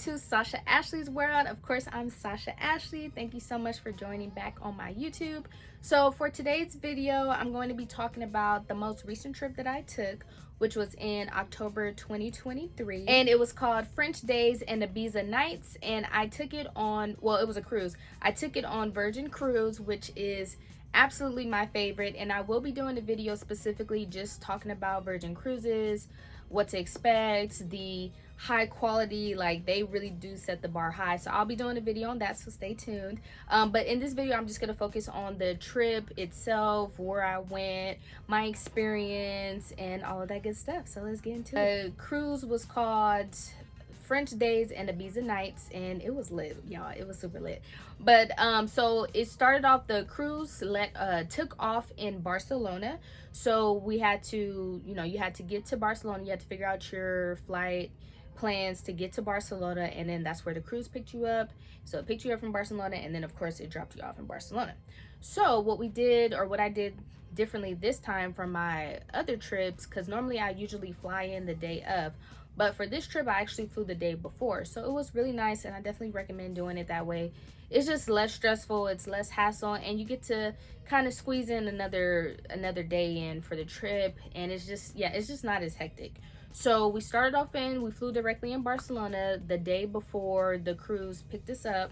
to Sasha Ashley's World. Of course, I'm Sasha Ashley. Thank you so much for joining back on my YouTube. So for today's video, I'm going to be talking about the most recent trip that I took, which was in October 2023, and it was called French Days and Ibiza Nights, and I took it on, well, it was a cruise. I took it on Virgin Cruise, which is absolutely my favorite, and I will be doing a video specifically just talking about Virgin Cruises, what to expect, the high quality, like they really do set the bar high. So I'll be doing a video on that, so stay tuned. But in this video, I'm just gonna focus on the trip itself, where I went, my experience, and all of that good stuff. So let's get into it. The cruise was called French Days and Ibiza Nights, and it was lit, y'all. It was super lit. But so it started off, the cruise took off in Barcelona. So we had to, you had to get to Barcelona. You had to figure out your flight plans to get to Barcelona, and then that's where the cruise picked you up. So it picked you up from Barcelona, and then of course it dropped you off in Barcelona. So what we did, or what I did differently this time from my other trips, because normally I usually fly in the day of, but for this trip I actually flew the day before. So it was really nice, and I definitely recommend doing it that way. It's just less stressful, it's less hassle, and you get to kind of squeeze in another day in for the trip, and it's just, yeah, it's just not as hectic. So we started off we flew directly in Barcelona the day before the cruise picked us up.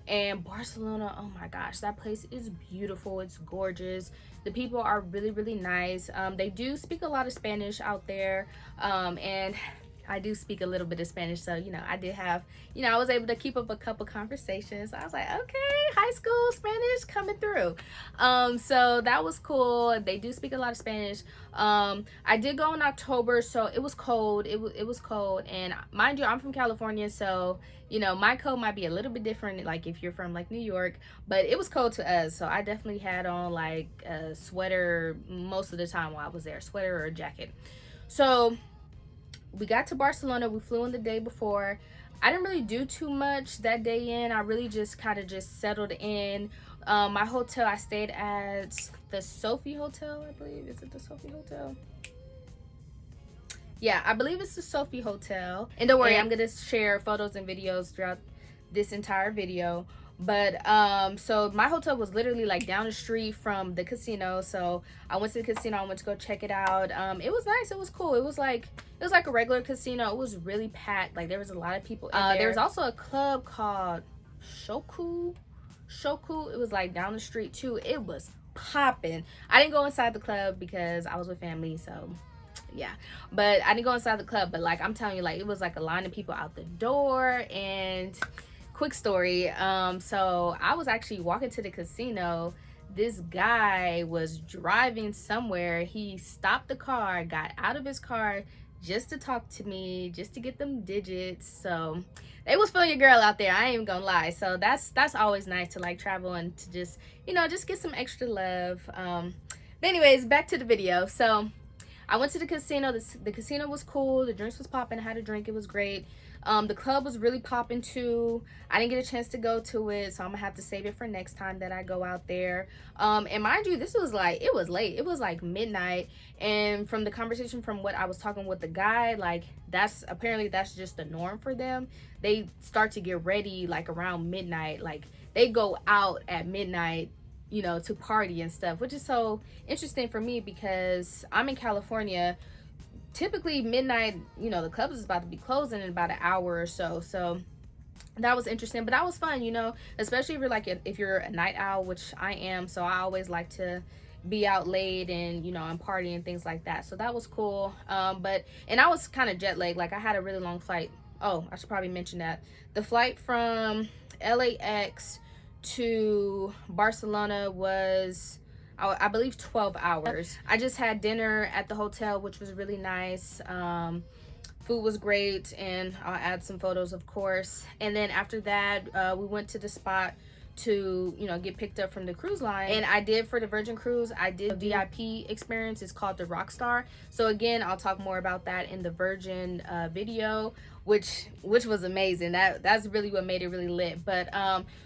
And Barcelona, oh my gosh, that place is beautiful. It's gorgeous. The people are really, really nice. They do speak a lot of Spanish out there, and I do speak a little bit of Spanish, so I did have, I was able to keep up a couple conversations. I was like, okay, high school Spanish coming through. So that was cool. They do speak a lot of Spanish. I did go in October, so it was cold. It was cold, and mind you, I'm from California, so my cold might be a little bit different, like if you're from like New York, but it was cold to us. So I definitely had on like a sweater most of the time while I was there, sweater or a jacket. So we got to Barcelona. We flew in the day before. I didn't really do too much that day in. I really just kind of just settled in. My hotel, I stayed at the Sophie Hotel, I believe. Is it the Sophie Hotel? Yeah, I believe it's the Sophie Hotel. And don't worry, I'm gonna share photos and videos throughout this entire video. But so my hotel was literally like down the street from the casino. So I went to the casino. I went to go check it out. It was nice. It was cool. It was like a regular casino. It was really packed. Like there was a lot of people in there. There was also a club called Shoku. It was like down the street too. It was popping. I didn't go inside the club because I was with family, so yeah, but I didn't go inside the club. But like I'm telling you, like it was like a line of people out the door. And quick story, so I was actually walking to the casino. This guy was driving somewhere. He stopped the car, got out of his car just to talk to me, just to get them digits. So they was feeling your girl out there, I ain't even gonna lie. So that's always nice to like travel and to just just get some extra love. But anyways, back to the video. So I went to the casino. The casino was cool. The drinks was popping. I had a drink. It was great. The club was really popping too. I didn't get a chance to go to it, so I'm gonna have to save it for next time that I go out there. And mind you, this was like, it was late. It was like midnight. And from the conversation, from what I was talking with the guy, like that's just the norm for them. They start to get ready like around midnight. Like they go out at midnight, to party and stuff, which is so interesting for me because I'm in California. Typically midnight, the club is about to be closing in about an hour or so. So that was interesting, but that was fun, especially if you're a night owl, which I am. So I always like to be out late and and party and things like that. So that was cool. And I was kind of jet lagged. Like I had a really long flight. Oh, I should probably mention that the flight from LAX to Barcelona was, I believe, 12 hours. I just had dinner at the hotel, which was really nice. Food was great, and I'll add some photos, of course. And then after that, we went to the spot to get picked up from the cruise line. And I did, for the Virgin Cruise, I did a VIP experience. It's called the Rockstar. So again, I'll talk more about that in the Virgin video, which was amazing. That's really what made it really lit. But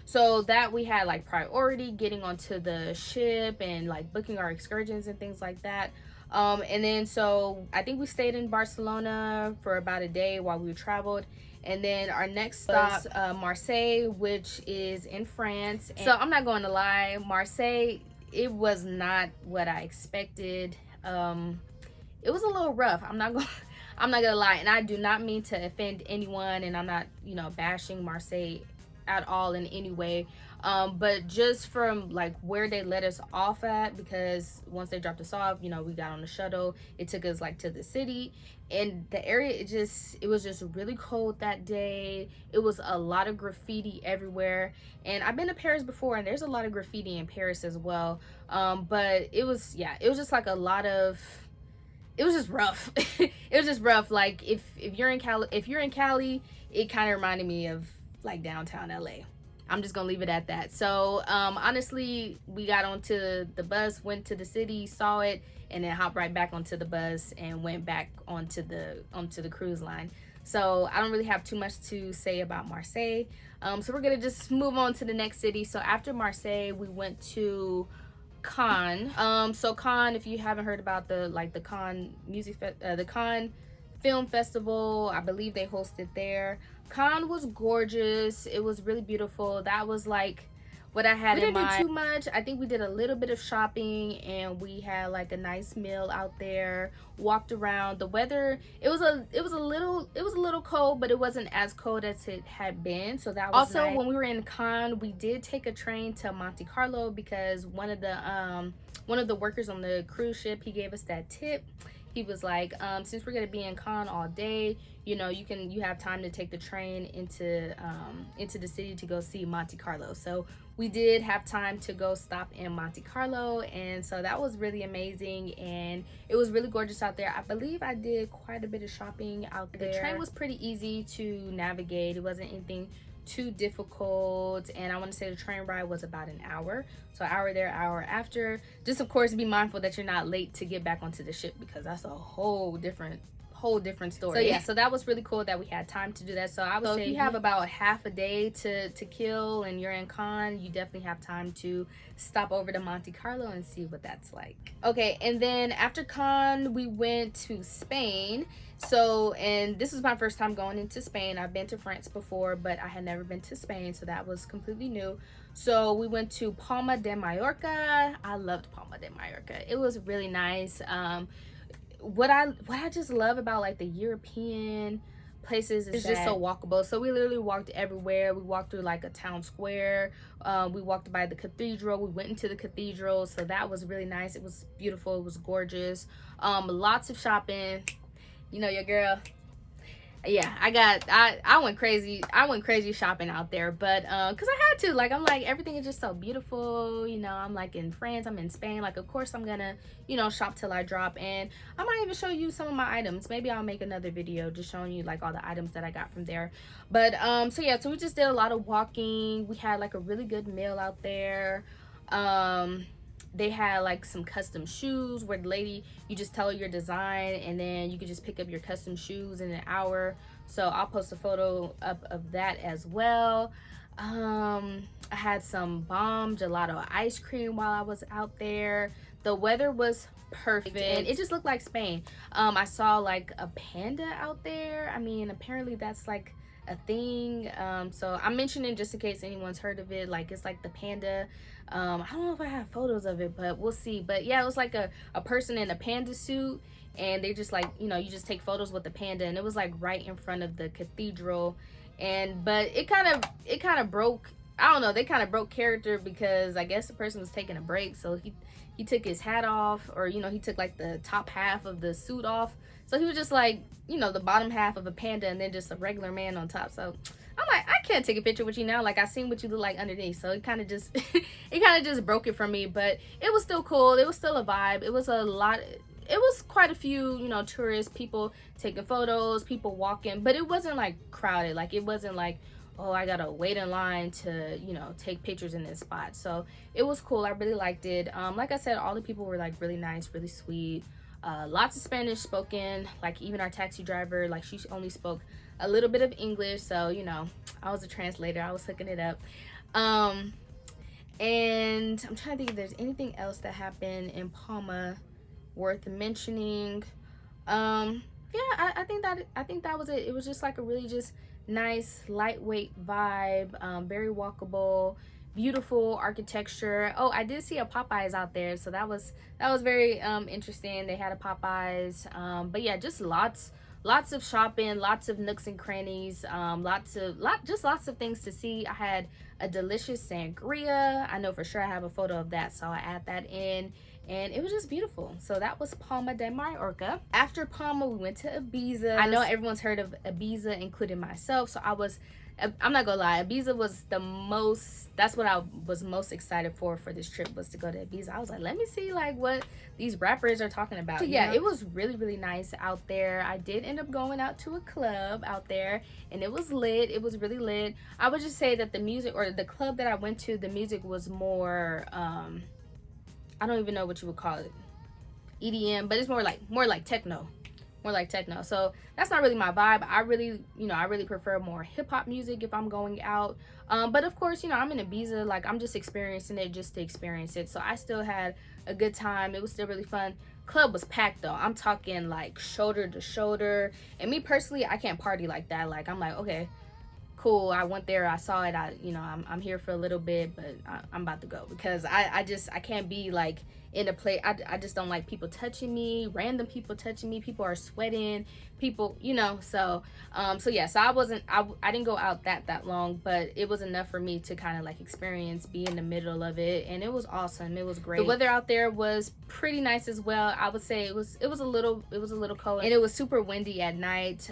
so that we had like priority getting onto the ship and like booking our excursions and things like that. And then so I think we stayed in Barcelona for about a day while we traveled. And then our next stop, Marseille, which is in France. And so I'm not going to lie, Marseille, it was not what I expected. It was a little rough. I'm not gonna lie, and I do not mean to offend anyone, and I'm not, you know, bashing Marseille at all in any way. But just from like where they let us off at, because once they dropped us off, you know, we got on the shuttle. It took us like to the city, and the area, it was just really cold that day. It was a lot of graffiti everywhere, and I've been to Paris before, and there's a lot of graffiti in Paris as well. But it was just like a lot of, it was just rough. It was just rough. Like if you're in Cali, it kind of reminded me of like downtown LA. I'm just gonna leave it at that. So honestly, we got onto the bus, went to the city, saw it, and then hopped right back onto the bus and went back onto the cruise line. So I don't really have too much to say about Marseille. So we're gonna just move on to the next city. So after Marseille, we went to Cannes. So Cannes, if you haven't heard about the Cannes the Cannes Film Festival, I believe they hosted there. Cannes was gorgeous. It was really beautiful. That was like what I had in mind. We didn't do too much. I think we did a little bit of shopping, and we had like a nice meal out there. Walked around. The weather, it was a little cold, but it wasn't as cold as it had been. So that was also nice. When we were in Cannes, we did take a train to Monte Carlo because one of the workers on the cruise ship, he gave us that tip. He was like, since we're gonna be in Cannes all day, you know, you have time to take the train into the city to go see Monte Carlo. So we did have time to go stop in Monte Carlo, and so that was really amazing, and it was really gorgeous out there. I believe I did quite a bit of shopping out there. The train was pretty easy to navigate. It wasn't anything too difficult, and I want to say the train ride was about an hour. So hour there, hour after. Just of course be mindful that you're not late to get back onto the ship, because that's a whole different story. So yeah, so that was really cool that we had time to do that. So I would say if you have about half a day to kill and you're in Cannes, you definitely have time to stop over to Monte Carlo and see what that's like. Okay, and then after Cannes, we went to Spain. So, and this was my first time going into Spain. I've been to France before, but I had never been to Spain, so that was completely new. So we went to Palma de Mallorca. I loved Palma de Mallorca. It was really nice. What I just love about like the European places is just so walkable. So we literally walked everywhere. We walked through like a town square. We walked by the cathedral. We went into the cathedral, so that was really nice. It was beautiful. It was gorgeous. Lots of shopping. You know, your girl, yeah, I went crazy. I went crazy shopping out there, but because I had to. Like, I'm like, everything is just so beautiful. You know, I'm like in France, I'm in Spain. Like, of course I'm gonna, you know, shop till I drop. And I might even show you some of my items. Maybe I'll make another video just showing you like all the items that I got from there. But so yeah, so we just did a lot of walking. We had like a really good meal out there. They had like some custom shoes where the lady, you just tell her your design, and then you could just pick up your custom shoes in an hour. So I'll post a photo up of that as well. I had some bomb gelato ice cream while I was out there. The weather was perfect, and it just looked like Spain. I saw like a panda out there. I mean, apparently that's like a thing. So I'm mentioning just in case anyone's heard of it. Like, it's like the panda. I don't know if I have photos of it, but we'll see. But yeah, it was like a person in a panda suit, and they just like, you know, you just take photos with the panda, and it was like right in front of the cathedral. And but it kind of broke, I don't know, they kind of broke character, because I guess the person was taking a break, so he took his hat off, or you know, he took like the top half of the suit off, so he was just like, you know, the bottom half of a panda and then just a regular man on top. So I'm like, I can't take a picture with you now. Like, I seen what you look like underneath, so it kind of just it kind of just broke it for me. But it was still cool. It was still a vibe. It was a lot. It was quite a few, you know, tourists, people taking photos, people walking, but it wasn't like crowded. Like, it wasn't like, oh, I gotta wait in line to, you know, take pictures in this spot. So it was cool. I really liked it. Like I said, all the people were like really nice, really sweet. Lots of Spanish spoken. Like, even our taxi driver, like, she only spoke a little bit of English, so you know, I was a translator. I was hooking it up. And I'm trying to think if there's anything else that happened in Palma worth mentioning. Yeah, I think that was it. It was just like a really just nice lightweight vibe, very walkable, beautiful architecture. Oh, I did see a Popeyes out there, so that was very interesting. They had a Popeyes, but yeah, just lots of shopping, lots of nooks and crannies, lots of things to see. I had a delicious sangria. I know for sure I have a photo of that, so I add that in. And it was just beautiful. So that was Palma de Mallorca. After Palma, we went to Ibiza. I know everyone's heard of Ibiza, including myself. So I'm not gonna lie, Ibiza was that's what I was most excited for this trip, was to go to Ibiza. I was like, let me see like what these rappers are talking about. So yeah, it was really, really nice out there. I did end up going out to a club out there, and it was lit. It was really lit. I would just say that the music, or the club that I went to, the music was more I don't even know what you would call it, EDM, but it's more like techno. So that's not really my vibe. I really prefer more hip-hop music if I'm going out, but of course, I'm in Ibiza, like I'm just experiencing it just to experience it. So I still had a good time. It was still really fun. Club was packed though. I'm talking like shoulder to shoulder, and me personally, I can't party like that. Like I'm like, okay, cool, I went there, I saw it, I'm here for a little bit, but I'm about to go, because I can't be like in a place. I just don't like people touching me, random people touching me. People are sweating, people, so yeah, so I didn't go out that long, but it was enough for me to kind of like be in the middle of it, and it was awesome. It was great. The weather out there was pretty nice as well. I would say it was a little cold, and it was super windy at night.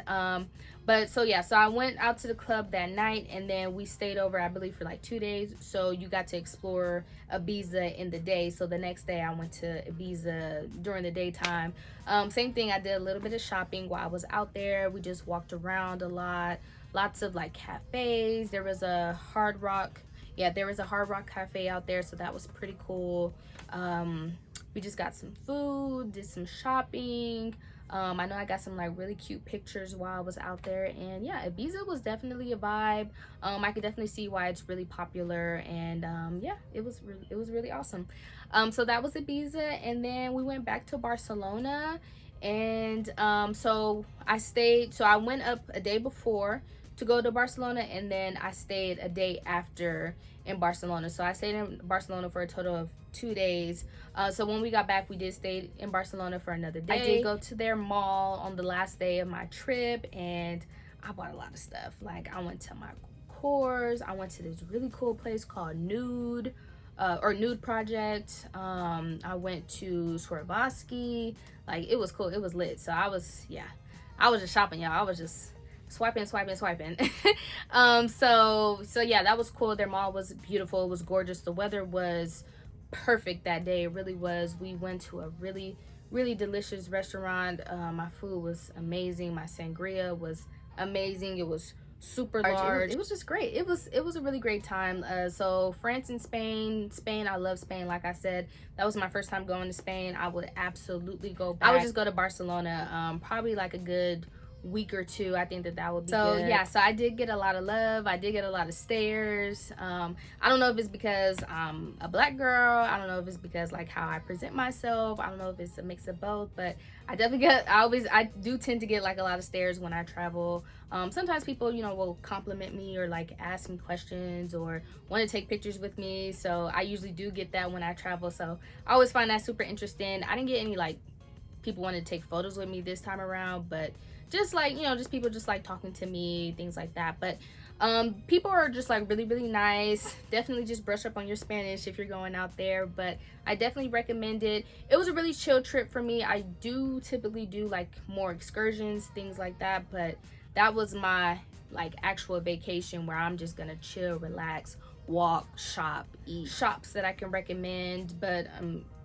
But so yeah, so I went out to the club that night, and then we stayed over, I believe, for like 2 days. So you got to explore Ibiza in the day. So the next day I went to Ibiza during the daytime. Same thing, I did a little bit of shopping while I was out there. We just walked around a lot. Lots of like cafes. There was a Hard Rock cafe out there, so that was pretty cool. We just got some food, did some shopping. I know I got some like really cute pictures while I was out there, and yeah, Ibiza was definitely a vibe. I could definitely see why it's really popular, and yeah, it was really awesome. So that was Ibiza, and then we went back to Barcelona, and so I went up a day before to go to Barcelona, and then I stayed a day after in Barcelona. So I stayed in Barcelona for a total of 2 days. So when we got back, we did stay in Barcelona for another day. I did go to their mall on the last day of my trip, and I bought a lot of stuff. Like I went to my Kors. I went to this really cool place called Nude Project. I went to Swarovski. Like it was cool. It was lit. So I was just shopping, y'all. I was just swiping. So yeah, that was cool. Their mall was beautiful. It was gorgeous. The weather was perfect that day. It really was. We went to a really, really delicious restaurant. My food was amazing. My sangria was amazing. It was super large. It was just great. It was a really great time. So France and Spain, I love Spain. Like I said, that was my first time going to Spain. I would absolutely go back. I would just go to Barcelona, probably like a good week or two. I think that would be good. So yeah, so I did get a lot of love. I did get a lot of stares. I don't know if it's because I'm a black girl. I don't know if it's because like how I present myself. I don't know if it's a mix of both, but I definitely I do tend to get like a lot of stares when I travel. Sometimes people, will compliment me or like ask me questions or want to take pictures with me. So I usually do get that when I travel. So I always find that super interesting. I didn't get any like people wanted to take photos with me this time around, but just like, just people just like talking to me, things like that. But people are just like really, really nice. Definitely just brush up on your Spanish if you're going out there, but I definitely recommend it. It was a really chill trip for me. I do typically do like more excursions, things like that, but that was my like actual vacation where I'm just gonna chill, relax, walk, shop, eat. Shops that I can recommend, but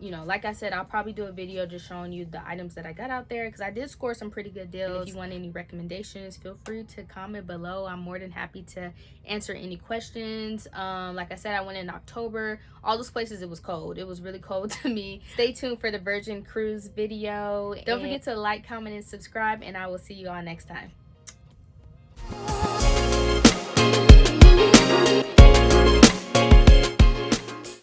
like I said, I'll probably do a video just showing you the items that I got out there, because I did score some pretty good deals. And if you want any recommendations, feel free to comment below. I'm more than happy to answer any questions. Like I said, I went in October. All those places, it was cold. It was really cold to me. Stay tuned for the Virgin Cruise video. Don't forget to like, comment, and subscribe, and I will see you all next time.